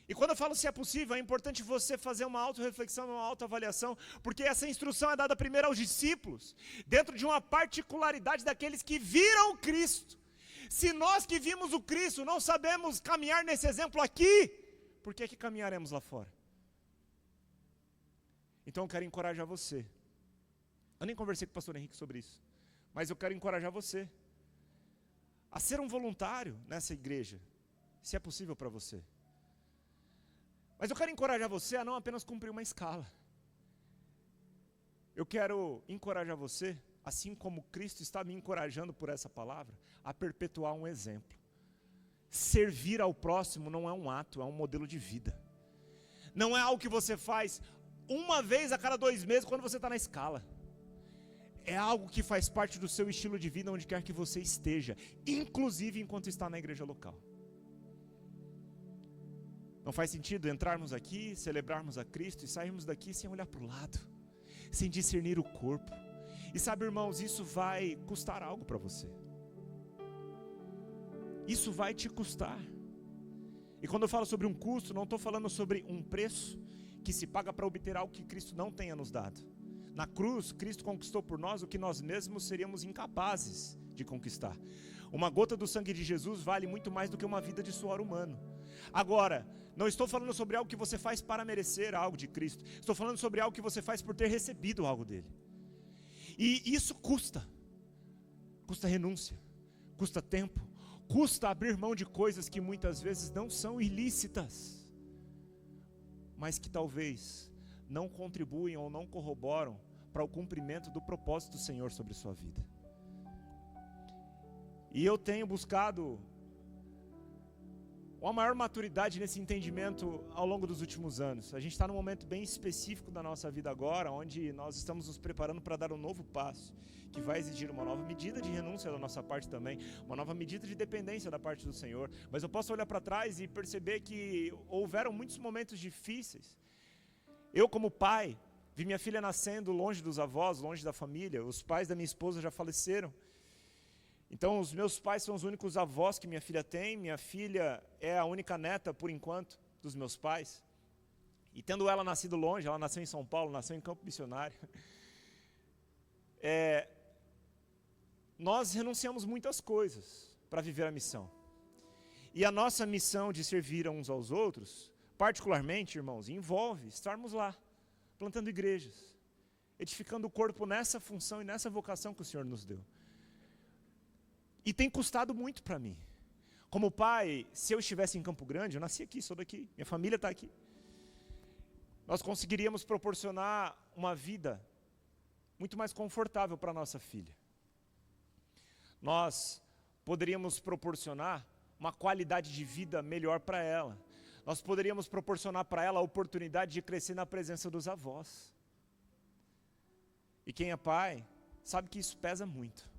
A: E quando eu falo se é possível, é importante você fazer uma autorreflexão, uma autoavaliação, porque essa instrução é dada primeiro aos discípulos, dentro de uma particularidade daqueles que viram Cristo. Se nós que vimos o Cristo não sabemos caminhar nesse exemplo aqui, por que caminharemos lá fora? Então eu quero encorajar você. Eu nem conversei com o pastor Henrique sobre isso, mas eu quero encorajar você a ser um voluntário nessa igreja, se é possível para você. Mas eu quero encorajar você a não apenas cumprir uma escala. Eu quero encorajar você, assim como Cristo está me encorajando por essa palavra, a perpetuar um exemplo. Servir ao próximo não é um ato, é um modelo de vida. Não é algo que você faz uma vez a cada 2 meses quando você está na escala. É algo que faz parte do seu estilo de vida onde quer que você esteja, inclusive enquanto está na igreja local. Não faz sentido entrarmos aqui, celebrarmos a Cristo e sairmos daqui sem olhar para o lado, sem discernir o corpo. E sabe, irmãos, isso vai custar algo para você. Isso vai te custar. E quando eu falo sobre um custo, não estou falando sobre um preço que se paga para obter algo que Cristo não tenha nos dado. Na cruz, Cristo conquistou por nós o que nós mesmos seríamos incapazes de conquistar. Uma gota do sangue de Jesus vale muito mais do que uma vida de suor humano. Agora, não estou falando sobre algo que você faz para merecer algo de Cristo. Estou falando sobre algo que você faz por ter recebido algo dele. E isso custa. Custa renúncia, custa tempo, custa abrir mão de coisas que muitas vezes não são ilícitas, mas que talvez não contribuem ou não corroboram para o cumprimento do propósito do Senhor sobre sua vida. E eu tenho buscado uma maior maturidade nesse entendimento ao longo dos últimos anos. A gente está num momento bem específico da nossa vida agora, onde nós estamos nos preparando para dar um novo passo, que vai exigir uma nova medida de renúncia da nossa parte também, uma nova medida de dependência da parte do Senhor. Mas eu posso olhar para trás e perceber que houveram muitos momentos difíceis. Eu, como pai, vi minha filha nascendo longe dos avós, longe da família. Os pais da minha esposa já faleceram. Então, os meus pais são os únicos avós que minha filha tem. Minha filha é a única neta, por enquanto, dos meus pais. E tendo ela nascido longe, ela nasceu em São Paulo, nasceu em Campo Missionário. Nós renunciamos muitas coisas para viver a missão. E a nossa missão de servir uns aos outros, particularmente, irmãos, envolve estarmos lá, plantando igrejas, edificando o corpo nessa função e nessa vocação que o Senhor nos deu. E tem custado muito para mim. Como pai, se eu estivesse em Campo Grande, eu nasci aqui, sou daqui, minha família está aqui. Nós conseguiríamos proporcionar uma vida muito mais confortável para a nossa filha. Nós poderíamos proporcionar uma qualidade de vida melhor para ela. Nós poderíamos proporcionar para ela a oportunidade de crescer na presença dos avós. E quem é pai sabe que isso pesa muito.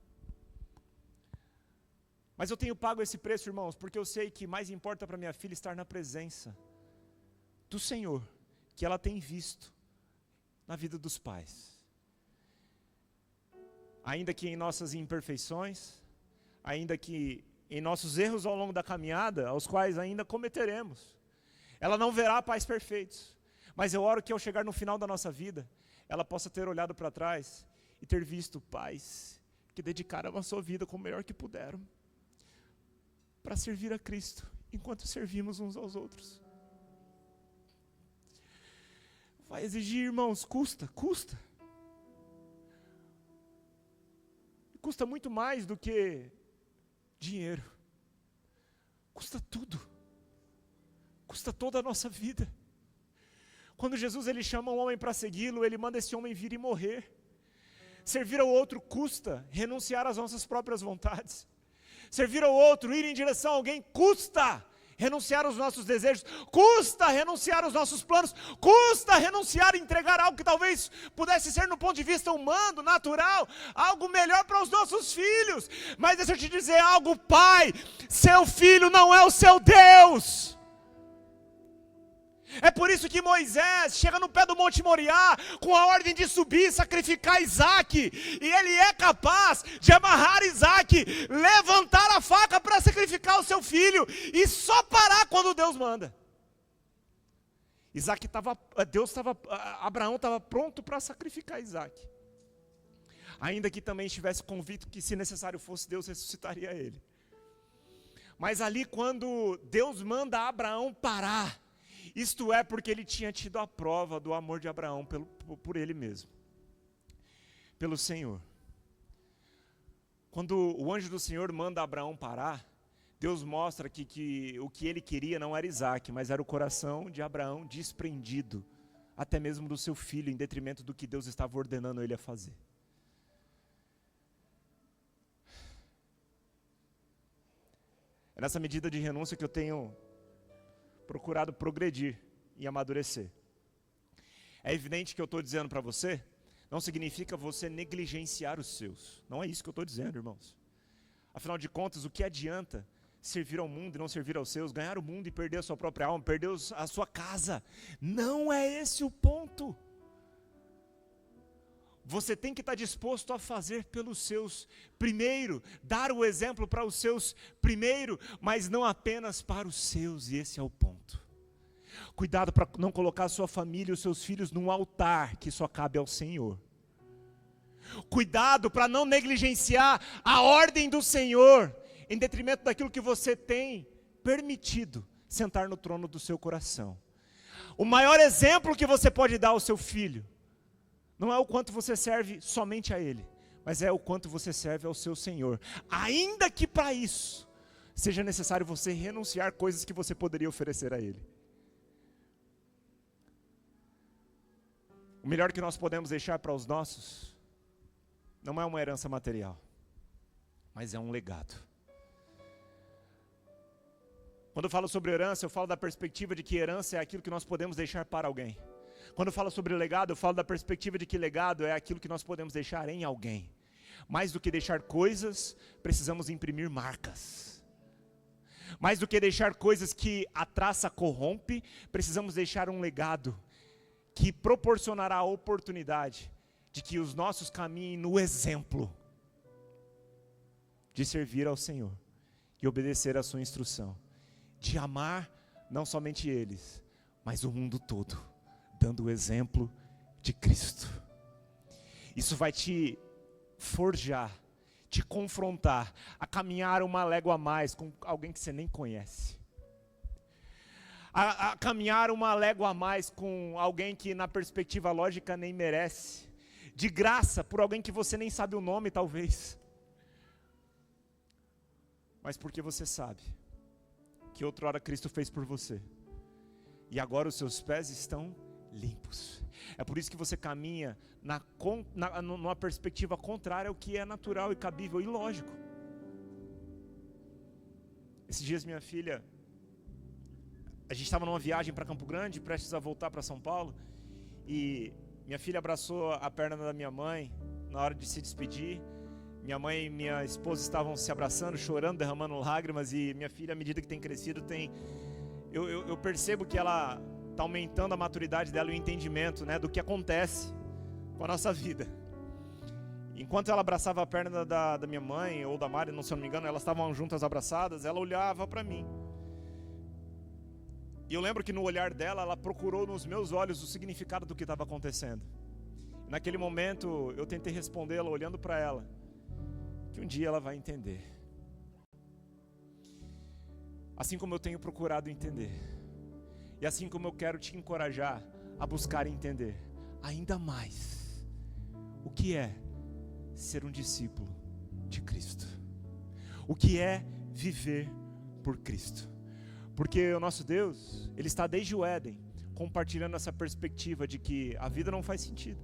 A: Mas eu tenho pago esse preço, irmãos, porque eu sei que mais importa para minha filha estar na presença do Senhor, que ela tem visto na vida dos pais. Ainda que em nossas imperfeições, ainda que em nossos erros ao longo da caminhada, aos quais ainda cometeremos, ela não verá pais perfeitos. Mas eu oro que ao chegar no final da nossa vida, ela possa ter olhado para trás e ter visto pais que dedicaram a sua vida com o melhor que puderam para servir a Cristo, enquanto servimos uns aos outros. Vai exigir, irmãos, custa. Custa muito mais do que dinheiro. Custa tudo. Custa toda a nossa vida. Quando Jesus ele chama um homem para segui-lo, ele manda esse homem vir e morrer. Servir ao outro custa renunciar às nossas próprias vontades. Servir ao outro, ir em direção a alguém, custa renunciar aos nossos desejos, custa renunciar aos nossos planos, custa renunciar a entregar algo que talvez pudesse ser no ponto de vista humano, natural, algo melhor para os nossos filhos. Mas deixa eu te dizer algo, pai, seu filho não é o seu Deus. É por isso que Moisés chega no pé do Monte Moriá com a ordem de subir e sacrificar Isaac. E ele é capaz de amarrar Isaac, levantar a faca para sacrificar o seu filho e só parar quando Deus manda. Abraão estava pronto para sacrificar Isaac. Ainda que também estivesse convicto que, se necessário fosse, Deus ressuscitaria ele. Mas ali, quando Deus manda Abraão parar, isto é porque ele tinha tido a prova do amor de Abraão por ele mesmo, pelo Senhor. Quando o anjo do Senhor manda Abraão parar, Deus mostra que o que ele queria não era Isaac, mas era o coração de Abraão desprendido, até mesmo do seu filho, em detrimento do que Deus estava ordenando ele a fazer. É nessa medida de renúncia que eu tenho procurado progredir e amadurecer. É evidente que eu estou dizendo para você, não significa você negligenciar os seus. Não é isso que eu estou dizendo, irmãos. Afinal de contas, o que adianta servir ao mundo e não servir aos seus, ganhar o mundo e perder a sua própria alma, perder a sua casa? Não é esse o ponto. Você tem que estar disposto a fazer pelos seus primeiro, dar o exemplo para os seus primeiro, mas não apenas para os seus, e esse é o ponto. Cuidado para não colocar a sua família e os seus filhos num altar que só cabe ao Senhor. Cuidado para não negligenciar a ordem do Senhor, em detrimento daquilo que você tem permitido sentar no trono do seu coração. O maior exemplo que você pode dar ao seu filho, não é o quanto você serve somente a Ele, mas é o quanto você serve ao seu Senhor. Ainda que para isso seja necessário você renunciar coisas que você poderia oferecer a Ele. O melhor que nós podemos deixar para os nossos não é uma herança material, mas é um legado. Quando eu falo sobre herança, eu falo da perspectiva de que herança é aquilo que nós podemos deixar para alguém. Quando eu falo sobre legado, eu falo da perspectiva de que legado é aquilo que nós podemos deixar em alguém. Mais do que deixar coisas, precisamos imprimir marcas. Mais do que deixar coisas que a traça corrompe, precisamos deixar um legado que proporcionará a oportunidade de que os nossos caminhem no exemplo de servir ao Senhor e obedecer à sua instrução, de amar não somente eles, mas o mundo todo, dando o exemplo de Cristo. Isso vai te forjar, te confrontar, a caminhar uma légua a mais com alguém que você nem conhece. A caminhar uma légua a mais com alguém que na perspectiva lógica nem merece. De graça, por alguém que você nem sabe o nome talvez. Mas porque você sabe que outrora Cristo fez por você. E agora os seus pés estão limpos. É por isso que você caminha numa perspectiva contrária ao que é natural e cabível e lógico. Esses dias minha filha, a gente estava numa viagem para Campo Grande, prestes a voltar para São Paulo, e minha filha abraçou a perna da minha mãe na hora de se despedir. Minha mãe e minha esposa estavam se abraçando, chorando, derramando lágrimas, e minha filha, à medida que tem crescido, eu percebo que ela está aumentando a maturidade dela e o entendimento, né, do que acontece com a nossa vida. Enquanto ela abraçava a perna da minha mãe, ou da Mari, se eu não me engano, elas estavam juntas abraçadas, ela olhava para mim. E eu lembro que no olhar dela, ela procurou nos meus olhos o significado do que estava acontecendo. E naquele momento, eu tentei respondê-la olhando para ela, que um dia ela vai entender. Assim como eu tenho procurado entender. E assim como eu quero te encorajar a buscar entender ainda mais o que é ser um discípulo de Cristo. O que é viver por Cristo. Porque o nosso Deus, Ele está desde o Éden compartilhando essa perspectiva de que a vida não faz sentido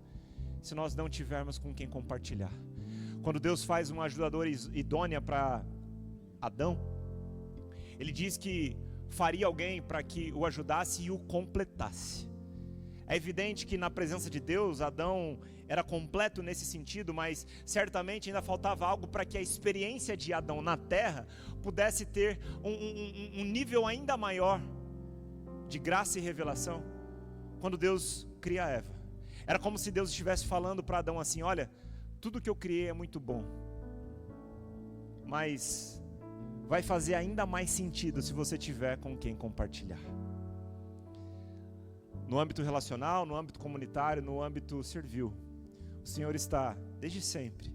A: se nós não tivermos com quem compartilhar. Quando Deus faz uma ajudadora idônea para Adão, Ele diz que faria alguém para que o ajudasse e o completasse. É evidente que na presença de Deus, Adão era completo nesse sentido, mas certamente ainda faltava algo para que a experiência de Adão na terra pudesse ter um nível ainda maior de graça e revelação. Quando Deus cria Eva, era como se Deus estivesse falando para Adão assim: olha, tudo que eu criei é muito bom, mas vai fazer ainda mais sentido se você tiver com quem compartilhar. No âmbito relacional, no âmbito comunitário, no âmbito servil, o Senhor está, desde sempre,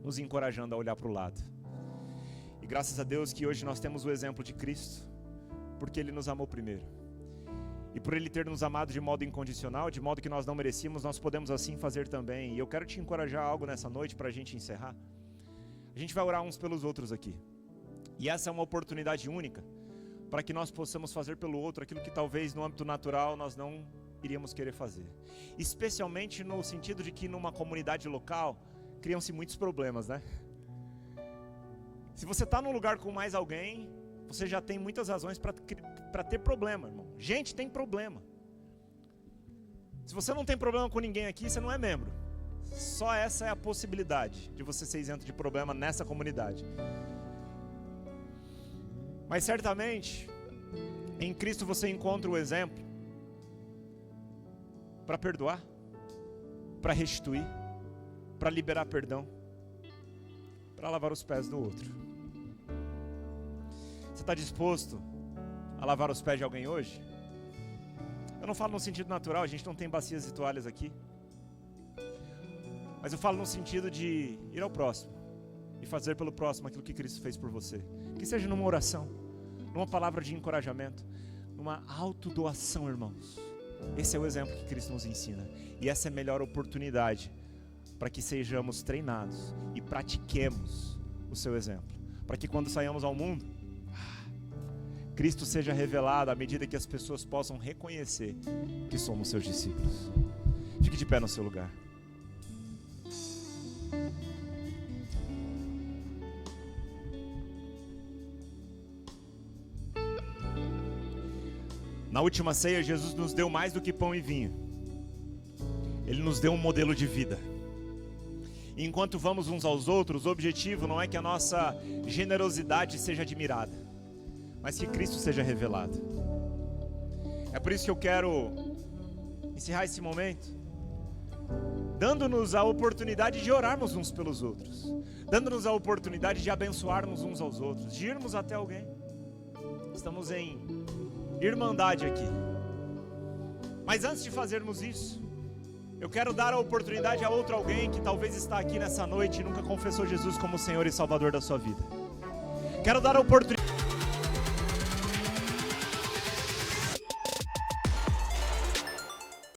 A: nos encorajando a olhar para o lado. E graças a Deus que hoje nós temos o exemplo de Cristo, porque Ele nos amou primeiro. E por Ele ter nos amado de modo incondicional, de modo que nós não merecíamos, nós podemos assim fazer também. E eu quero te encorajar a algo nessa noite para a gente encerrar. A gente vai orar uns pelos outros aqui. E essa é uma oportunidade única para que nós possamos fazer pelo outro aquilo que talvez no âmbito natural nós não iríamos querer fazer. Especialmente no sentido de que numa comunidade local criam-se muitos problemas, né? Se você está num lugar com mais alguém, você já tem muitas razões para ter problema, irmão. Gente tem problema. Se você não tem problema com ninguém aqui, você não é membro. Só essa é a possibilidade de você ser isento de problema nessa comunidade. Mas certamente, em Cristo você encontra o exemplo para perdoar, para restituir, para liberar perdão, para lavar os pés do outro. Você está disposto a lavar os pés de alguém hoje? Eu não falo no sentido natural, a gente não tem bacias e toalhas aqui. Mas eu falo no sentido de ir ao próximo e fazer pelo próximo aquilo que Cristo fez por você. Que seja numa oração, numa palavra de encorajamento, numa autodoação, irmãos. Esse é o exemplo que Cristo nos ensina. E essa é a melhor oportunidade para que sejamos treinados e pratiquemos o seu exemplo. Para que quando saiamos ao mundo, Cristo seja revelado à medida que as pessoas possam reconhecer que somos seus discípulos. Fique de pé no seu lugar. Na última ceia, Jesus nos deu mais do que pão e vinho. Ele nos deu um modelo de vida. E enquanto vamos uns aos outros, o objetivo não é que a nossa generosidade seja admirada, mas que Cristo seja revelado. É por isso que eu quero encerrar esse momento dando-nos a oportunidade de orarmos uns pelos outros, dando-nos a oportunidade de abençoarmos uns aos outros, de irmos até alguém. Estamos em irmandade aqui. Mas antes de fazermos isso, eu quero dar a oportunidade a outro alguém que talvez está aqui nessa noite e nunca confessou Jesus como Senhor e Salvador da sua vida. Quero dar a oportunidade